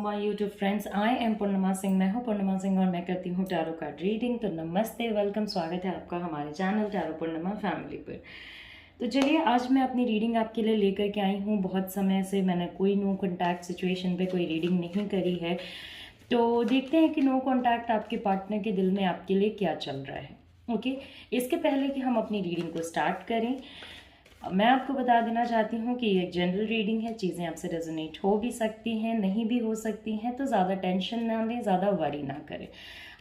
My YouTube friends, I am Purnima Singh. मैं हूँ पूर्णिमा सिंह और मैं करती हूँ टैरो कार्ड रीडिंग। तो नमस्ते, वेलकम, स्वागत है आपका हमारे चैनल टैरो पूर्णिमा फैमिली पर। तो चलिए, आज मैं अपनी रीडिंग आपके लिए लेकर के आई हूँ। बहुत समय से मैंने कोई नो कॉन्टैक्ट सिचुएशन पे कोई रीडिंग नहीं करी है, तो देखते हैं कि नो कॉन्टैक्ट आपके पार्टनर के दिल में आपके लिए क्या चल रहा है। ओके, इसके पहले कि हम अपनी रीडिंग को स्टार्ट करें, मैं आपको बता देना चाहती हूँ कि ये एक जनरल रीडिंग है। चीज़ें आपसे रेजोनेट हो भी सकती हैं, नहीं भी हो सकती हैं, तो ज़्यादा टेंशन ना लें, ज़्यादा वरी ना करें।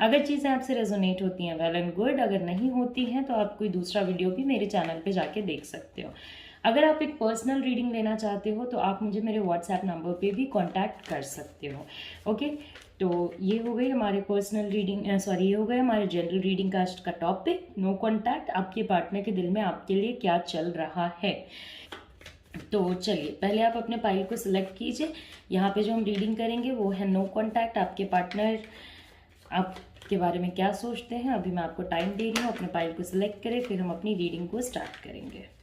अगर चीज़ें आपसे रेजोनेट होती हैं, वेल एंड गुड। अगर नहीं होती हैं तो आप कोई दूसरा वीडियो भी मेरे चैनल पे जाके देख सकते हो। अगर आप एक पर्सनल रीडिंग लेना चाहते हो तो आप मुझे मेरे व्हाट्सएप नंबर पे भी कांटेक्ट कर सकते हो। ओके, तो ये हो गई हमारे पर्सनल रीडिंग, ये हो गया हमारे जनरल रीडिंग कास्ट का टॉपिक, नो कॉन्टैक्ट। आपके पार्टनर के दिल में आपके लिए क्या चल रहा है। तो चलिए, पहले आप अपने पाइल को सिलेक्ट कीजिए। यहाँ पे जो हम रीडिंग करेंगे वो है नो कॉन्टैक्ट। आपके पार्टनर आपके बारे में क्या सोचते हैं। अभी मैं आपको टाइम दे रही हूँ, अपने पाइल को सिलेक्ट करें, फिर हम अपनी रीडिंग को स्टार्ट करेंगे।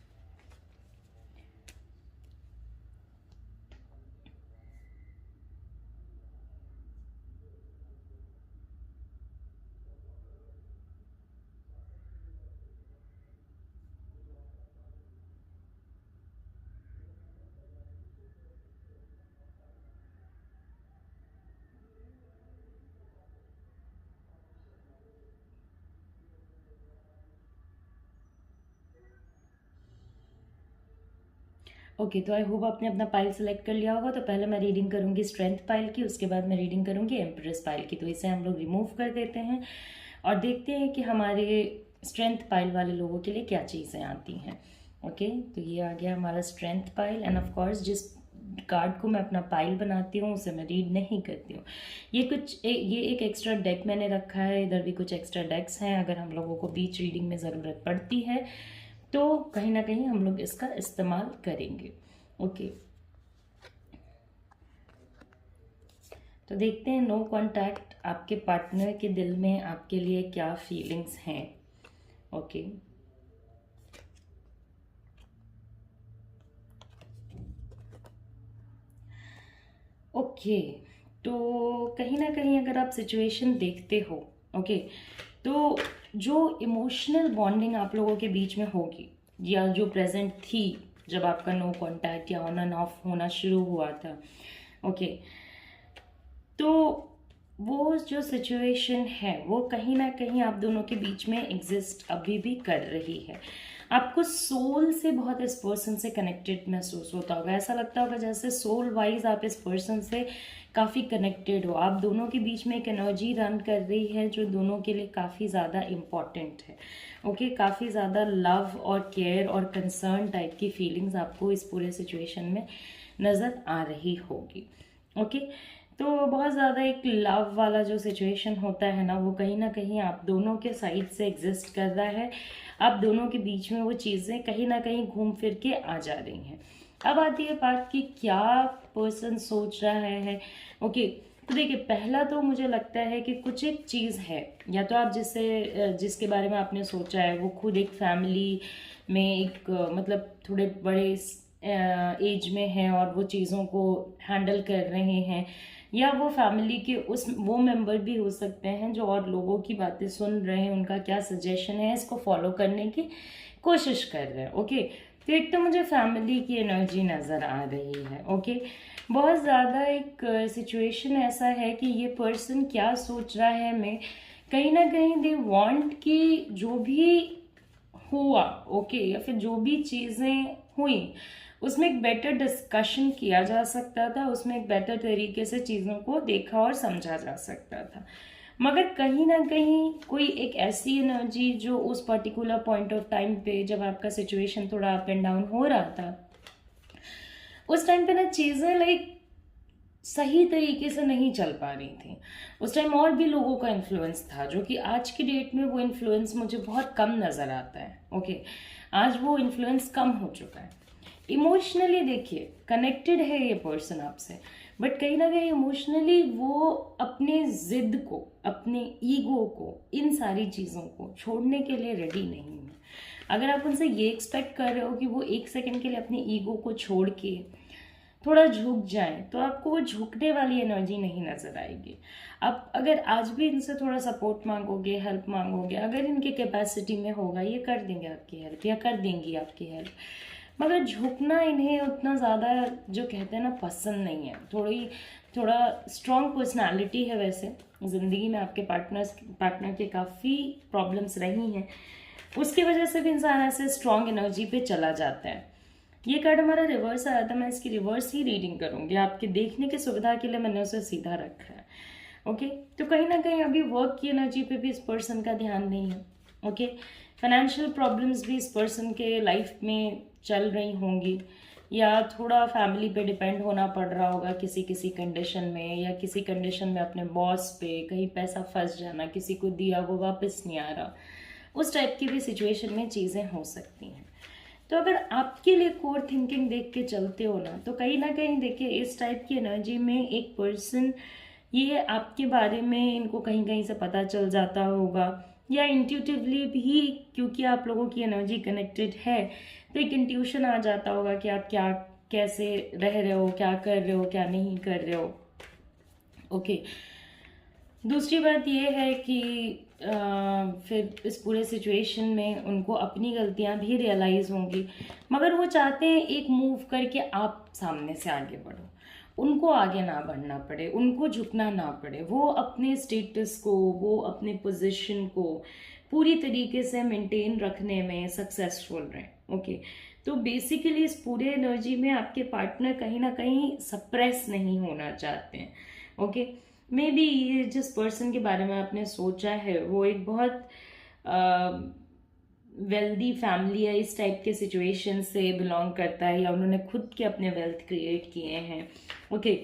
ओके, तो आई होप आपने अपना पाइल सेलेक्ट कर लिया होगा। तो पहले मैं रीडिंग करूंगी स्ट्रेंथ पाइल की, उसके बाद मैं रीडिंग करूंगी एम्प्रेस पाइल की। तो इसे हम लोग रिमूव कर देते हैं और देखते हैं कि हमारे स्ट्रेंथ पाइल वाले लोगों के लिए क्या चीज़ें आती हैं। ओके, तो ये आ गया हमारा strength pile. End of course जिस कार्ड को मैं अपना पाइल बनाती हूँ उसे मैं रीड नहीं करती हूँ। ये एक एक्स्ट्रा डेक मैंने रखा है। इधर भी कुछ एक्स्ट्रा डेक्स हैं, अगर हम लोगों को बीच रीडिंग में ज़रूरत पड़ती है तो कहीं ना कहीं हम लोग इसका इस्तेमाल करेंगे। ओके, तो देखते हैं नो कॉन्टैक्ट आपके पार्टनर के दिल में आपके लिए क्या फीलिंग्स हैं। ओके, ओके, तो कहीं ना कहीं अगर आप सिचुएशन देखते हो, ओके, तो जो इमोशनल बॉन्डिंग आप लोगों के बीच में होगी या जो प्रेजेंट थी जब आपका नो कांटेक्ट या ऑन एंड ऑफ होना शुरू हुआ था, ओके, तो वो जो सिचुएशन है वो कहीं ना कहीं आप दोनों के बीच में एग्जिस्ट अभी भी कर रही है। आपको सोल से बहुत इस पर्सन से कनेक्टेड महसूस होता होगा। ऐसा लगता होगा जैसे सोल वाइज आप इस पर्सन से काफ़ी कनेक्टेड हो। आप दोनों के बीच में एक एनर्जी रन कर रही है जो दोनों के लिए काफ़ी ज़्यादा इम्पॉर्टेंट है। ओके, काफ़ी ज़्यादा लव और केयर और कंसर्न टाइप की फीलिंग्स आपको इस पूरे सिचुएशन में नज़र आ रही होगी। ओके, तो बहुत ज़्यादा एक लव वाला जो सिचुएशन होता है ना कहीं आप दोनों के साइड से एग्जिस्ट कर रहा है। आप दोनों के बीच में वो चीज़ें कहीं ना कहीं घूम फिर के आ जा रही हैं। अब आती है बात कि क्या पर्सन सोच रहा है। ओके, तो देखिए, पहला तो मुझे लगता है कि कुछ एक चीज़ है, या तो आप जिसके बारे में आपने सोचा है वो खुद एक फैमिली में एक मतलब थोड़े बड़े एज में हैं और वो चीज़ों को हैंडल कर रहे हैं, या वो फैमिली के वो मेंबर भी हो सकते हैं जो और लोगों की बातें सुन रहे हैं, उनका क्या सजेशन है इसको फॉलो करने की कोशिश कर रहे हैं। ओके, तो एक तो मुझे फैमिली की एनर्जी नज़र आ रही है। ओके, बहुत ज़्यादा एक सिचुएशन ऐसा है कि ये पर्सन क्या सोच रहा है, मैं कहीं ना कहीं दे वांट कि जो भी हुआ, ओके, या फिर जो भी चीज़ें हुई उसमें एक बेटर डिस्कशन किया जा सकता था, उसमें एक बेटर तरीके से चीज़ों को देखा और समझा जा सकता था। मगर कहीं ना कहीं कोई एक ऐसी एनर्जी जो उस पर्टिकुलर पॉइंट ऑफ टाइम पे जब आपका सिचुएशन थोड़ा अप एंड डाउन हो रहा था, उस टाइम पे ना चीज़ें लाइक सही तरीके से नहीं चल पा रही थी। उस टाइम और भी लोगों का इन्फ्लुएंस था, जो कि आज की डेट में वो इन्फ्लुएंस मुझे बहुत कम नज़र आता है। ओके, आज वो इन्फ्लुएंस कम हो चुका है। इमोशनली देखिए कनेक्टेड है ये पर्सन आपसे, बट कहीं ना कहीं इमोशनली वो अपने जिद को, अपने ईगो को, इन सारी चीज़ों को छोड़ने के लिए रेडी नहीं है। अगर आप उनसे ये एक्सपेक्ट कर रहे हो कि वो एक सेकंड के लिए अपने ईगो को छोड़ के थोड़ा झुक जाएं तो आपको वो झुकने वाली एनर्जी नहीं नज़र आएगी। आप अगर आज भी इनसे थोड़ा सपोर्ट मांगोगे, हेल्प मांगोगे, अगर इनके कैपेसिटी में होगा ये कर देंगे आपकी हेल्प या कर देंगी आपकी हेल्प, मगर झुकना इन्हें उतना ज़्यादा जो कहते हैं ना पसंद नहीं है। थोड़ा स्ट्रॉन्ग पर्सनालिटी है वैसे, ज़िंदगी में आपके पार्टनर के काफ़ी प्रॉब्लम्स रही हैं, उसकी वजह से भी इंसान ऐसे स्ट्रॉन्ग एनर्जी पे चला जाता है। ये कार्ड हमारा रिवर्स आया था, मैं इसकी रिवर्स ही रीडिंग करूँगी, आपके देखने की सुविधा के लिए मैंने उसे सीधा रखा है। ओके, तो कहीं ना कहीं अभी वर्क की एनर्जी पे भी इस पर्सन का ध्यान नहीं है। ओके, फाइनेंशियल प्रॉब्लम्स भी इस पर्सन के लाइफ में चल रही होंगी, या थोड़ा फैमिली पे डिपेंड होना पड़ रहा होगा किसी किसी कंडीशन में, या किसी कंडीशन में अपने बॉस पे कहीं पैसा फंस जाना, किसी को दिया वो वापस नहीं आ रहा, उस टाइप की भी सिचुएशन में चीज़ें हो सकती हैं। तो अगर आपके लिए कोर थिंकिंग देख के चलते हो ना, तो कहीं ना कहीं देखिए इस टाइप की एनर्जी में एक पर्सन ये आपके बारे में इनको कहीं कहीं से पता चल जाता होगा, या इंट्यूटिवली भी, क्योंकि आप लोगों की एनर्जी कनेक्टेड है तो एक इंट्यूशन आ जाता होगा कि आप क्या कैसे रह रहे हो, क्या कर रहे हो, क्या नहीं कर रहे हो। ओके, दूसरी बात यह है कि फिर इस पूरे सिचुएशन में उनको अपनी गलतियां भी रियलाइज़ होंगी, मगर वो चाहते हैं एक मूव करके आप सामने से आगे बढ़ो, उनको आगे ना बढ़ना पड़े, उनको झुकना ना पड़े, वो अपने स्टेटस को, वो अपने पोजीशन को पूरी तरीके से मेंटेन रखने में सक्सेसफुल रहें। ओके, तो बेसिकली इस पूरे एनर्जी में आपके पार्टनर कहीं ना कहीं सप्रेस नहीं होना चाहते हैं। ओके, मे बी ये जिस पर्सन के बारे में आपने सोचा है वो एक बहुत वेल्दी फैमिली है, इस टाइप के सिचुएशन से बिलोंग करता है, या उन्होंने खुद के अपने वेल्थ क्रिएट किए हैं। ओके,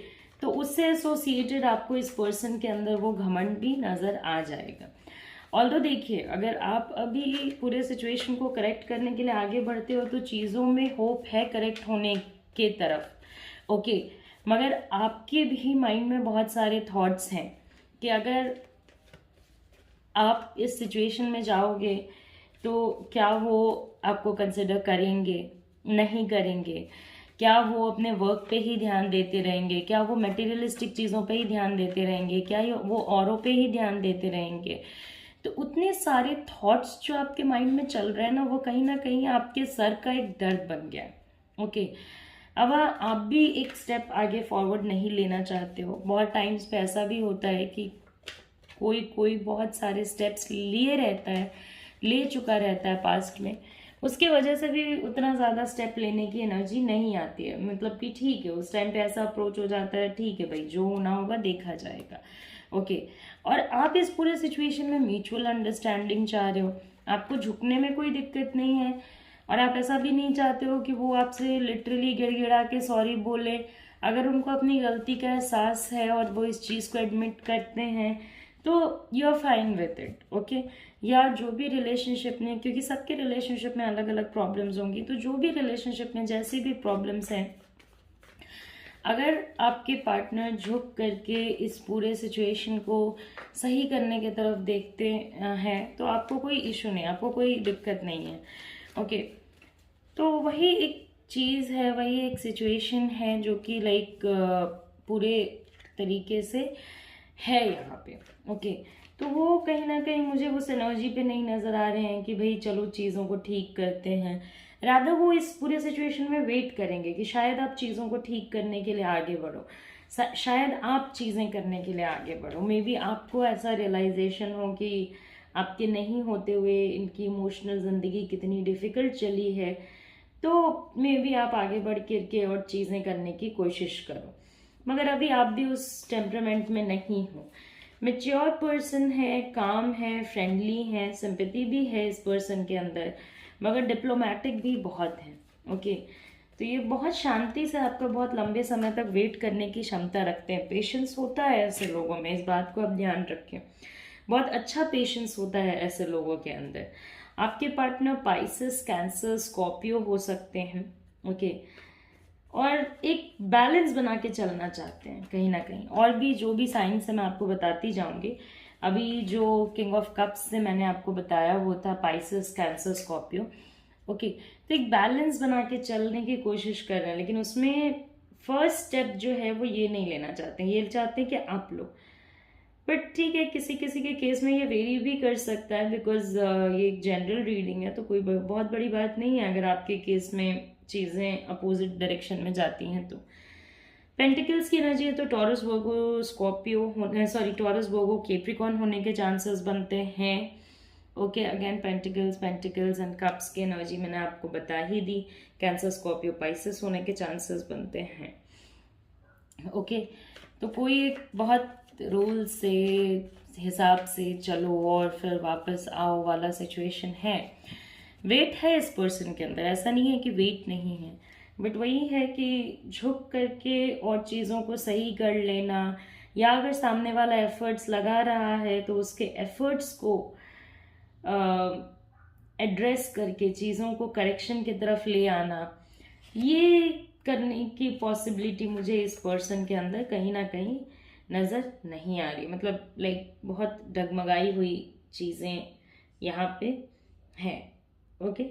तो उससे एसोसिएटेड आपको इस पर्सन के अंदर वो घमंड भी नज़र आ जाएगा। ऑल्दो देखिए, अगर आप अभी पूरे सिचुएशन को करेक्ट करने के लिए आगे बढ़ते हो तो चीज़ों में होप है करेक्ट होने के तरफ। ओके, मगर आपके भी माइंड में बहुत सारे थॉट्स हैं कि अगर आप इस सिचुएशन में जाओगे तो क्या वो आपको कंसिडर करेंगे, नहीं करेंगे, क्या वो अपने वर्क पे ही ध्यान देते रहेंगे, क्या वो मटेरियलिस्टिक चीज़ों पे ही ध्यान देते रहेंगे, क्या वो औरों पे ही ध्यान देते रहेंगे। तो उतने सारे थॉट्स जो आपके माइंड में चल रहे हैं ना कहीं आपके सर का एक दर्द बन गया है। ओके, अब आप भी एक स्टेप आगे फॉरवर्ड नहीं लेना चाहते हो। बहुत टाइम्स पे ऐसा भी होता है कि कोई कोई बहुत सारे स्टेप्स लिए रहता है, ले चुका रहता है पास्ट में, उसके वजह से भी उतना ज़्यादा स्टेप लेने की एनर्जी नहीं आती है। मतलब कि ठीक है, उस टाइम पे ऐसा अप्रोच हो जाता है, ठीक है भाई जो होना होगा देखा जाएगा। ओके, और आप इस पूरे सिचुएशन में म्यूचुअल अंडरस्टैंडिंग चाह रहे हो, आपको झुकने में कोई दिक्कत नहीं है, और आप ऐसा भी नहीं चाहते हो कि वो आपसे लिटरली गिड़गिड़ा के सॉरी बोले। अगर उनको अपनी गलती का एहसास है और वो इस चीज़ को एडमिट करते हैं तो you are fine with it. Okay, या जो भी रिलेशनशिप में, क्योंकि सबके रिलेशनशिप में अलग अलग प्रॉब्लम्स होंगी, तो जो भी रिलेशनशिप में जैसी भी प्रॉब्लम्स हैं, अगर आपके पार्टनर झुक करके इस पूरे सिचुएशन को सही करने की तरफ देखते हैं तो आपको कोई इशू नहीं, आपको कोई दिक्कत नहीं है। ओके, तो वही एक चीज़ है, वही एक सिचुएशन है जो कि लाइक पूरे तरीके से है यहाँ पे। ओके, तो वो कहीं ना कहीं मुझे उस एनर्जी पे नहीं नज़र आ रहे हैं कि भाई चलो चीज़ों को ठीक करते हैं। रादर वो इस पूरे सिचुएशन में वेट करेंगे कि शायद आप चीज़ों को ठीक करने के लिए आगे बढ़ो, शायद आप चीज़ें करने के लिए आगे बढ़ो। मे बी आपको ऐसा रियलाइजेशन हो कि आपके नहीं होते हुए इनकी इमोशनल ज़िंदगी कितनी डिफ़िकल्ट चली है, तो मे बी आप आगे बढ़ के और चीज़ें करने की कोशिश करो। मगर अभी आप भी उस टेम्परामेंट में नहीं हो। मेच्योर पर्सन है, काम है, फ्रेंडली है, सिंपैथी भी है इस पर्सन के अंदर, मगर डिप्लोमेटिक भी बहुत है। ओके, तो ये बहुत शांति से आपका बहुत लंबे समय तक वेट करने की क्षमता रखते हैं। पेशेंस होता है ऐसे लोगों में, इस बात को आप ध्यान रखें। बहुत अच्छा पेशेंस होता है ऐसे लोगों के अंदर। आपके पार्टनर पाइसेस, कैंसर, स्कॉर्पियो हो सकते हैं। ओके, और एक बैलेंस बना के चलना चाहते हैं कहीं ना कहीं। और भी जो भी साइंस है मैं आपको बताती जाऊंगी। अभी जो किंग ऑफ कप्स से मैंने आपको बताया वो था पाइसेस, कैंसर, स्कॉर्पियो। ओके, तो एक बैलेंस बना के चलने की कोशिश कर रहे हैं, लेकिन उसमें फर्स्ट स्टेप जो है वो ये नहीं लेना चाहते हैं, ये चाहते हैं कि आप लो। बट ठीक है, किसी किसी के केस में ये वेरी भी कर सकता है, बिकॉज ये एक जनरल रीडिंग है, तो कोई बहुत बड़ी बात नहीं है अगर आपके केस में चीज़ें अपोजिट डायरेक्शन में जाती हैं। तो पेंटिकल्स की एनर्जी है तो टॉरस वर्गो स्कॉर्पियो होने, सॉरी टॉरस वर्गो कैप्रिकॉर्न होने के चांसेस बनते हैं। Okay, again pentacles and cups की एनर्जी मैंने आपको बता ही दी। कैंसर स्कॉर्पियो पाइसेस होने के चांसेस बनते हैं। ओके, तो कोई एक बहुत रूल से हिसाब से चलो और फिर वापस आओ वाला सिचुएशन है। वेट है इस पर्सन के अंदर, ऐसा नहीं है कि वेट नहीं है, बट वही है कि झुक करके और चीज़ों को सही कर लेना, या अगर सामने वाला एफर्ट्स लगा रहा है तो उसके एफर्ट्स को एड्रेस करके चीज़ों को करेक्शन की तरफ ले आना, ये करने की पॉसिबिलिटी मुझे इस पर्सन के अंदर कहीं ना कहीं नज़र नहीं आ रही। मतलब लाइक बहुत डगमगाई हुई चीज़ें यहाँ पे हैं। ओके,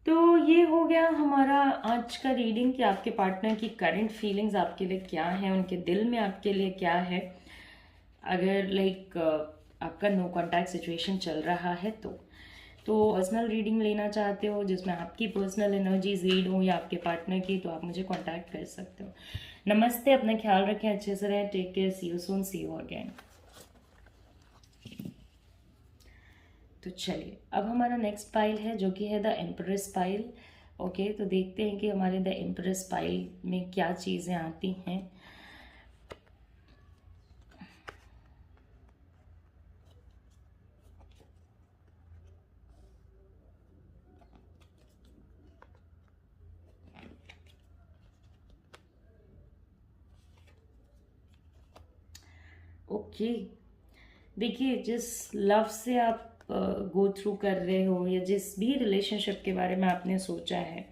तो ये हो गया हमारा आज का रीडिंग कि आपके पार्टनर की करंट फीलिंग्स आपके लिए क्या है, उनके दिल में आपके लिए क्या है। अगर लाइक आपका नो कॉन्टैक्ट सिचुएशन चल रहा है तो पर्सनल रीडिंग लेना चाहते हो जिसमें आपकी पर्सनल एनर्जीज रीड हो या आपके पार्टनर की, तो आप मुझे कांटेक्ट कर सकते हो। नमस्ते, अपना ख्याल रखें, अच्छे से रहें, take care, see you soon, see you again. तो चलिए, अब हमारा नेक्स्ट पाइल है जो कि है द एम्प्रेस पाइल। ओके, तो देखते हैं कि हमारे द एम्प्रेस पाइल में क्या चीज़ें आती हैं। ओके, देखिए, जिस लव से आप गो थ्रू कर रहे हो या जिस भी रिलेशनशिप के बारे में आपने सोचा है,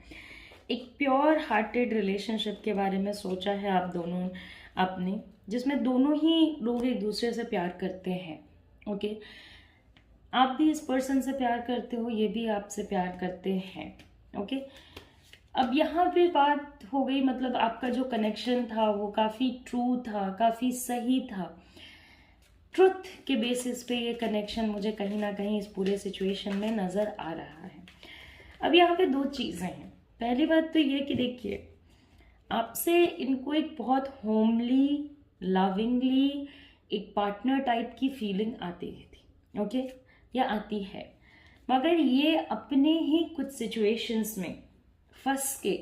एक प्योर हार्टेड रिलेशनशिप के बारे में सोचा है आप दोनों आपने, जिसमें दोनों ही लोग एक दूसरे से प्यार करते हैं। ओके, आप भी इस पर्सन से प्यार करते हो, ये भी आपसे प्यार करते हैं। ओके, अब यहाँ पे बात हो गई, मतलब आपका जो कनेक्शन था वो काफ़ी ट्रू था, काफ़ी सही था। ट्रुथ के बेसिस पे ये कनेक्शन मुझे कहीं ना कहीं इस पूरे सिचुएशन में नज़र आ रहा है। अब यहाँ पे दो चीज़ें हैं। पहली बात तो ये कि देखिए, आपसे इनको एक बहुत होमली, लविंगली, एक पार्टनर टाइप की फीलिंग आती थी। ओके, या आती है, मगर ये अपने ही कुछ सिचुएशंस में फंस के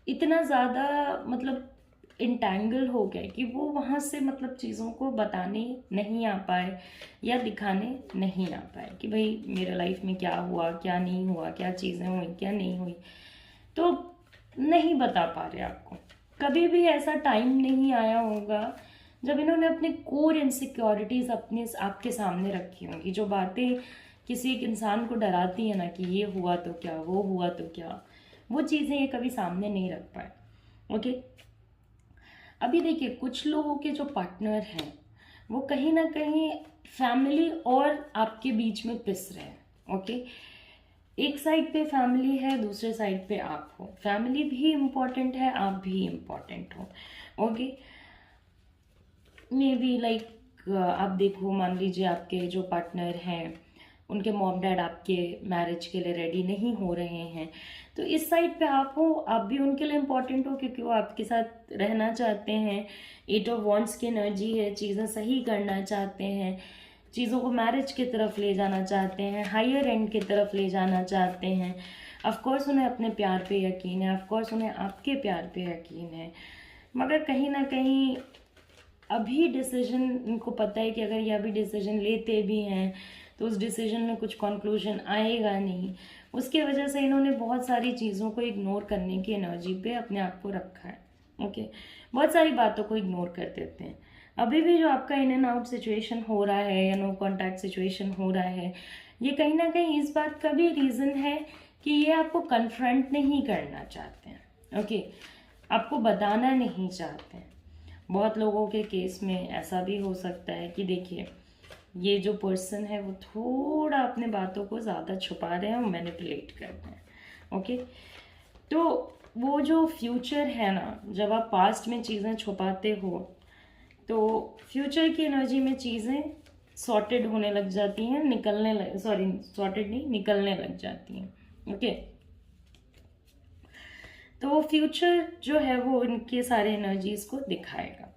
इतना ज़्यादा मतलब इंटैंगल हो गए कि वो वहाँ से मतलब चीज़ों को बताने नहीं आ पाए या दिखाने नहीं आ पाए कि भाई मेरे लाइफ में क्या हुआ, क्या नहीं हुआ, क्या चीज़ें हुई, क्या नहीं हुई, तो नहीं बता पा रहे आपको। कभी भी ऐसा टाइम नहीं आया होगा जब इन्होंने अपने कोर इनसिक्योरिटीज़ अपने आपके सामने रखी होंगी, जो बातें किसी एक इंसान को डराती है ना कि ये हुआ तो क्या, वो हुआ तो क्या, वो चीज़ें ये कभी सामने नहीं रख पाए। ओके, अभी देखिए, कुछ लोगों के जो पार्टनर हैं वो कहीं ना कहीं फैमिली और आपके बीच में पिस रहे हैं। ओके, एक साइड पे फैमिली है, दूसरे साइड पे आप हो, फैमिली भी इम्पोर्टेंट है, आप भी इम्पोर्टेंट हो। ओके, मे बी लाइक आप देखो, मान लीजिए आपके जो पार्टनर हैं उनके मॉम डैड आपके मैरिज के लिए रेडी नहीं हो रहे हैं, तो इस साइड पे आप हो, आप भी उनके लिए इम्पोर्टेंट हो क्योंकि वो आपके साथ रहना चाहते हैं। 8 ऑफ वॉन्ड्स की एनर्जी है, चीज़ें सही करना चाहते हैं, चीज़ों को मैरिज की तरफ ले जाना चाहते हैं, हायर एंड की तरफ ले जाना चाहते हैं। ऑफकोर्स उन्हें अपने प्यार पे यकीन है, ऑफकोर्स उन्हें आपके प्यार पे यकीन है, मगर कहीं ना कहीं अभी डिसीजन, इनको पता है कि अगर ये अभी डिसीजन लेते भी हैं तो उस डिसीजन में कुछ कंक्लूजन आएगा नहीं। उसके वजह से इन्होंने बहुत सारी चीज़ों को इग्नोर करने की एनर्जी पे अपने आप को रखा है। ओके, बहुत सारी बातों को इग्नोर कर देते हैं। अभी भी जो आपका इन एंड आउट सिचुएशन हो रहा है या नो कॉन्टैक्ट सिचुएशन हो रहा है, ये कहीं ना कहीं इस बात का भी रीज़न है कि ये आपको कन्फ्रंट नहीं करना चाहते हैं। ओके, आपको बताना नहीं चाहते हैं। बहुत लोगों के केस में ऐसा भी हो सकता है कि देखिए, ये जो पर्सन है वो थोड़ा अपने बातों को ज़्यादा छुपा रहे हैं और मैनिपुलेट कर रहे हैं। ओके, तो वो जो फ्यूचर है ना, जब आप पास्ट में चीज़ें छुपाते हो तो फ्यूचर की एनर्जी में चीज़ें सॉर्टेड होने लग जाती हैं, सॉर्टेड नहीं, निकलने लग जाती हैं। ओके, तो फ्यूचर जो है वो उनके सारे एनर्जीज को दिखाएगा।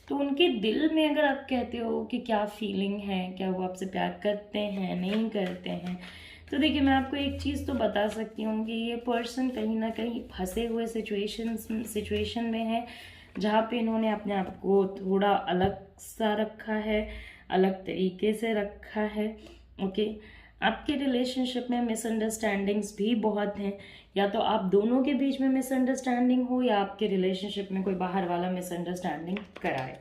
तो उनके दिल में अगर आप कहते हो कि क्या फीलिंग है, क्या वो आपसे प्यार करते हैं, नहीं करते हैं, तो देखिए मैं आपको एक चीज़ तो बता सकती हूँ कि ये पर्सन कहीं ना कहीं फंसे हुए सिचुएशन में है, जहाँ पे इन्होंने अपने आप को थोड़ा अलग सा रखा है, अलग तरीके से रखा है। ओके, आपके रिलेशनशिप में मिसअंडरस्टैंडिंग्स भी बहुत हैं, या तो आप दोनों के बीच में मिसअंडरस्टैंडिंग हो या आपके रिलेशनशिप में कोई बाहर वाला मिसअंडरस्टैंडिंग कराए।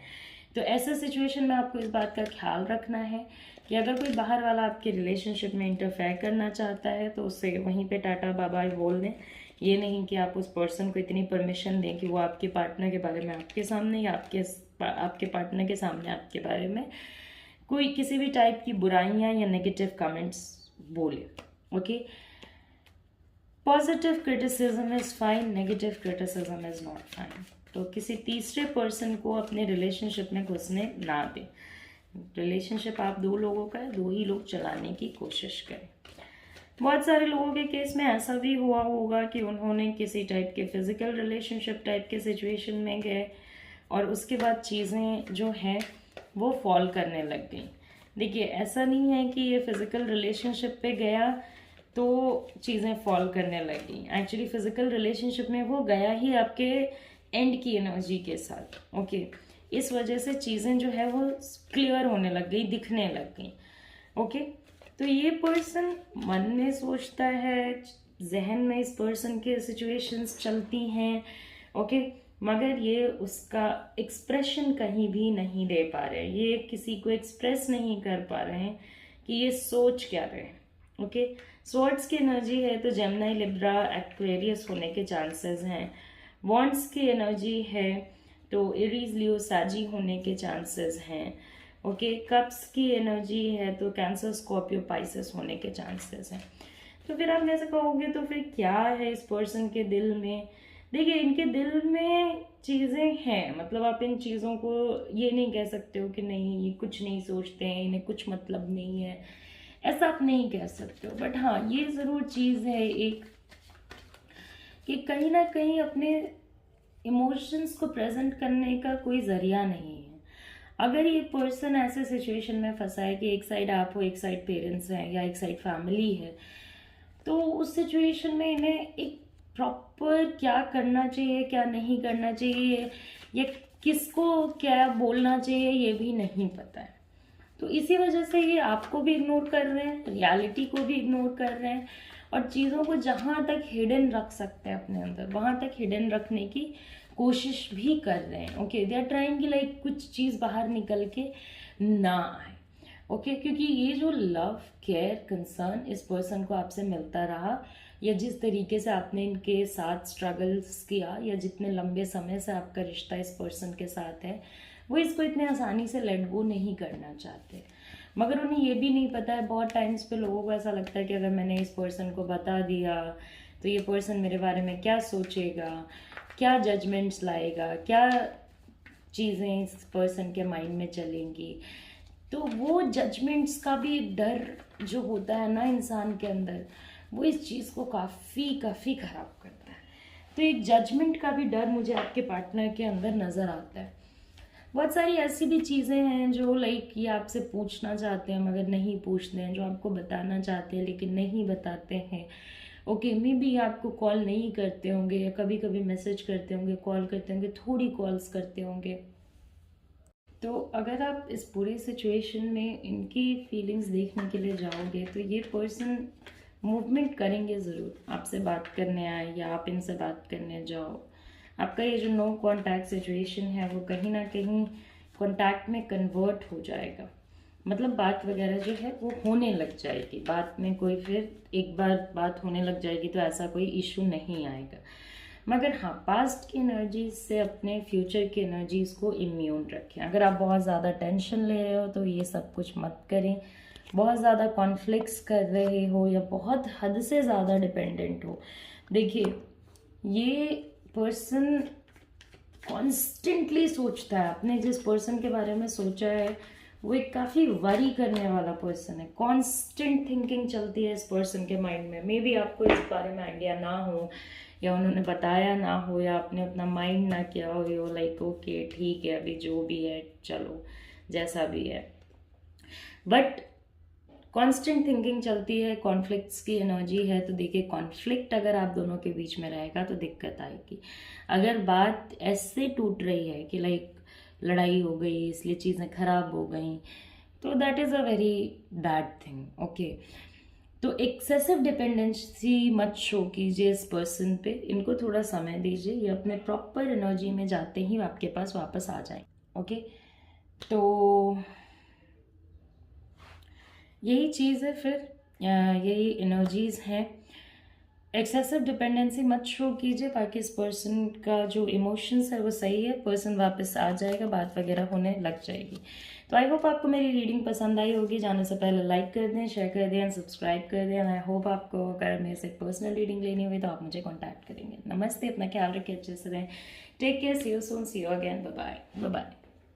तो ऐसे सिचुएशन में आपको इस बात का ख्याल रखना है कि अगर कोई बाहर वाला आपके रिलेशनशिप में इंटरफेयर करना चाहता है तो उससे वहीं पे टाटा बाय बाय बोल दें। ये नहीं कि आप उस पर्सन को इतनी परमिशन दें कि वो आपके पार्टनर के बारे में आपके सामने या आपके पार्टनर के सामने आपके बारे में कोई किसी भी टाइप की बुराइयां या नेगेटिव कमेंट्स बोले। Okay, positive criticism is fine, negative criticism is not fine. तो किसी तीसरे पर्सन को अपने रिलेशनशिप में घुसने ना दें। रिलेशनशिप आप दो लोगों का है, दो ही लोग चलाने की कोशिश करें। बहुत सारे लोगों के केस में ऐसा भी हुआ होगा कि उन्होंने किसी टाइप के फिजिकल रिलेशनशिप टाइप के सिचुएशन में गए और उसके बाद चीज़ें जो हैं वो फॉल करने लग गई। देखिए ऐसा नहीं है कि ये फिजिकल रिलेशनशिप पे गया तो चीज़ें फॉल करने लग गई। एक्चुअली फिजिकल रिलेशनशिप में वो गया ही आपके एंड की एनर्जी के साथ। ओके, इस वजह से चीज़ें जो है वो क्लियर होने लग गई, दिखने लग गई। ओके, तो ये पर्सन मन में सोचता है, जहन में इस पर्सन के सिचुएशंस चलती हैं। ओके, मगर ये उसका एक्सप्रेशन कहीं भी नहीं दे पा रहे, ये किसी को एक्सप्रेस नहीं कर पा रहे हैं कि ये सोच क्या रहे हैं। ओके, स्वॉर्ड्स की एनर्जी है तो जेमिनी, लिब्रा, एक्वेरियस होने के चांसेस हैं। वॉन्ड्स की एनर्जी है तो एरीज, लियो, साजी होने के चांसेस हैं। ओके, कप्स की एनर्जी है तो कैंसर, स्कॉर्पियो, पाइसेस होने के चांसेस हैं। तो फिर आप ऐसे कहोगे तो फिर क्या है इस पर्सन के दिल में? देखिए इनके दिल में चीज़ें हैं, मतलब आप इन चीज़ों को ये नहीं कह सकते हो कि नहीं ये कुछ नहीं सोचते हैं, इन्हें कुछ मतलब नहीं है, ऐसा आप नहीं कह सकते हो। बट हाँ, ये ज़रूर चीज़ है एक कि कहीं ना कहीं अपने इमोशंस को प्रेजेंट करने का कोई ज़रिया नहीं है। अगर ये पर्सन ऐसे सिचुएशन में फंसा है कि एक साइड आप हो, एक साइड पेरेंट्स हैं या एक साइड फैमिली है, तो उस सिचुएशन में इन्हें एक प्रॉपर क्या करना चाहिए, क्या नहीं करना चाहिए, या किसको क्या बोलना चाहिए ये भी नहीं पता है। तो इसी वजह से ये आपको भी इग्नोर कर रहे हैं, रियलिटी को भी इग्नोर कर रहे हैं, और चीज़ों को जहाँ तक हिडन रख सकते हैं अपने अंदर वहाँ तक हिडन रखने की कोशिश भी कर रहे हैं। ओके, दे आर ट्राइंग कि लाइक कुछ चीज़ बाहर निकल के ना आए। ओके, क्योंकि ये जो लव, केयर, कंसर्न इस पर्सन को आपसे मिलता रहा, या जिस तरीके से आपने इनके साथ स्ट्रगल्स किया, या जितने लंबे समय से आपका रिश्ता इस पर्सन के साथ है, वो इसको इतने आसानी से लेट गो नहीं करना चाहते। मगर उन्हें ये भी नहीं पता है, बहुत टाइम्स पे लोगों को ऐसा लगता है कि अगर मैंने इस पर्सन को बता दिया तो ये पर्सन मेरे बारे में क्या सोचेगा, क्या जजमेंट्स लाएगा, क्या चीज़ें इस पर्सन के माइंड में चलेंगी। तो वो जजमेंट्स का भी डर जो होता है ना इंसान के अंदर, वो इस चीज़ को काफ़ी ख़राब करता है। तो एक जजमेंट का भी डर मुझे आपके पार्टनर के अंदर नज़र आता है। बहुत सारी ऐसी भी चीज़ें हैं जो लाइक ये आपसे पूछना चाहते हैं मगर नहीं पूछते हैं, जो आपको बताना चाहते हैं लेकिन नहीं बताते हैं। ओके, मे बी आपको कॉल नहीं करते होंगे, या कभी कभी मैसेज करते होंगे, कॉल करते होंगे, थोड़ी कॉल्स करते होंगे। तो अगर आप इस पूरे सिचुएशन में इनकी फीलिंग्स देखने के लिए जाओगे तो ये पर्सन मूवमेंट करेंगे ज़रूर, आपसे बात करने आए या आप इनसे बात करने जाओ। आपका ये जो नो कांटेक्ट सिचुएशन है वो कहीं ना कहीं कांटेक्ट में कन्वर्ट हो जाएगा, मतलब बात वगैरह जो है वो होने लग जाएगी। बात में कोई फिर एक बार बात होने लग जाएगी तो ऐसा कोई इशू नहीं आएगा। मगर हाँ, पास्ट की एनर्जीज से अपने फ्यूचर की एनर्जीज को इम्यून रखें। अगर आप बहुत ज़्यादा टेंशन ले रहे हो तो ये सब कुछ मत करें। बहुत ज़्यादा कॉन्फ्लिक्ट्स कर रहे हो या बहुत हद से ज़्यादा डिपेंडेंट हो, देखिए ये पर्सन कॉन्स्टेंटली सोचता है, आपने जिस पर्सन के बारे में सोचा है वो एक काफ़ी वरी करने वाला पर्सन है। कॉन्स्टेंट थिंकिंग चलती है इस पर्सन के माइंड में। मे बी आपको इस बारे में आइडिया ना हो, या उन्होंने बताया ना हो, या आपने अपना माइंड ना किया हो, यो लाइक ओके ठीक है अभी जो भी है चलो जैसा भी है, बट कांस्टेंट थिंकिंग चलती है। कॉन्फ्लिक्ट्स की एनर्जी है, तो देखिए कॉन्फ्लिक्ट अगर आप दोनों के बीच में रहेगा तो दिक्कत आएगी। अगर बात ऐसे टूट रही है कि लाइक लड़ाई हो गई इसलिए चीज़ें खराब हो गई, तो that is a very bad thing. Okay, तो एक्सेसिव डिपेंडेंसी मत शो कीजिए इस पर्सन पे, इनको थोड़ा समय दीजिए, ये अपने प्रॉपर एनर्जी में जाते ही आपके पास वापस आ जाए। ओके, तो यही चीज़ है, फिर यही एनर्जीज़ हैं। एक्सेसिव डिपेंडेंसी मत शो कीजिए, बाकी इस पर्सन का जो इमोशंस है वो सही है, पर्सन वापस आ जाएगा, बात वगैरह होने लग जाएगी। तो आई होप आपको मेरी रीडिंग पसंद आई होगी। जाने से पहले लाइक कर दें, शेयर कर दें, सब्सक्राइब कर दें। आई होप आपको अगर मेरे से पर्सनल रीडिंग लेनी हुई तो आप मुझे कॉन्टैक्ट करेंगे। नमस्ते, अपना ख्याल रखिए, अच्छे से रहें। Take care, see you soon, see you again, bye bye.